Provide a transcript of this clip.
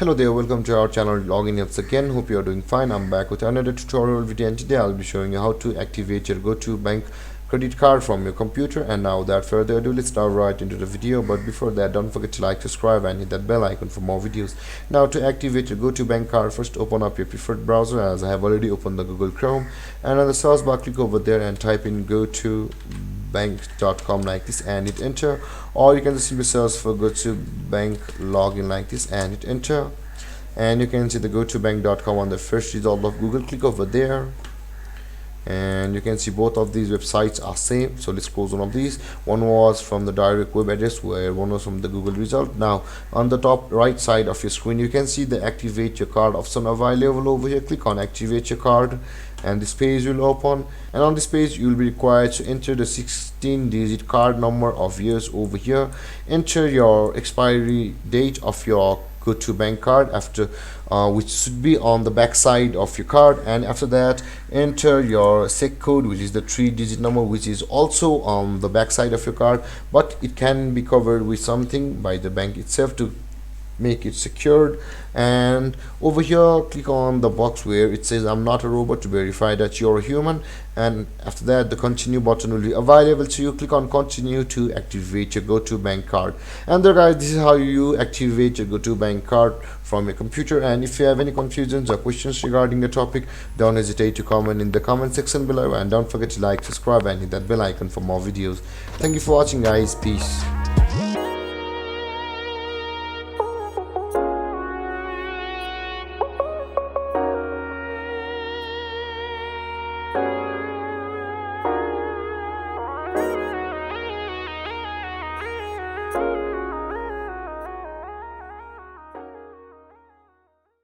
Hello there, welcome to our channel login once again. Hope you are doing fine. I'm back with another tutorial video, and today I'll be showing you how to activate your Go2Bank credit card from your computer. And now without further ado, let's dive right into the video. But before that, don't forget to like, subscribe and hit that bell icon for more videos. Now to activate your Go2Bank card, first open up your preferred browser, as I have already opened the Google Chrome, and on the search bar click over there and type in go2bank.com like this and hit enter, or you can just simply search for Go2Bank login like this and hit enter, and you can see the go2bank.com on the first result of Google. Click over there and you can see both of these websites are same. So let's close one of these. One was from the direct web address, where one was from the Google result. Now on the top right side of your screen, you can see the activate your card option available over here. Click on activate your card and this page will open, and on this page you will be required to enter the 16-digit card number of yours over here. Enter your expiry date of your Go2Bank card, after which should be on the back side of your card, and after that enter your SEC code, which is the 3-digit number, which is also on the back side of your card, but it can be covered with something by the bank itself to make it secured. And over here click on the box where it says I'm not a robot, to verify that you're a human, and after that the continue button will be available to you. Click on continue to activate your Go2Bank card. And there guys, this is how you activate your Go2Bank card from your computer. And if you have any confusions or questions regarding the topic, don't hesitate to comment in the comment section below, and don't forget to like, subscribe and hit that bell icon for more videos. Thank you for watching guys. Peace.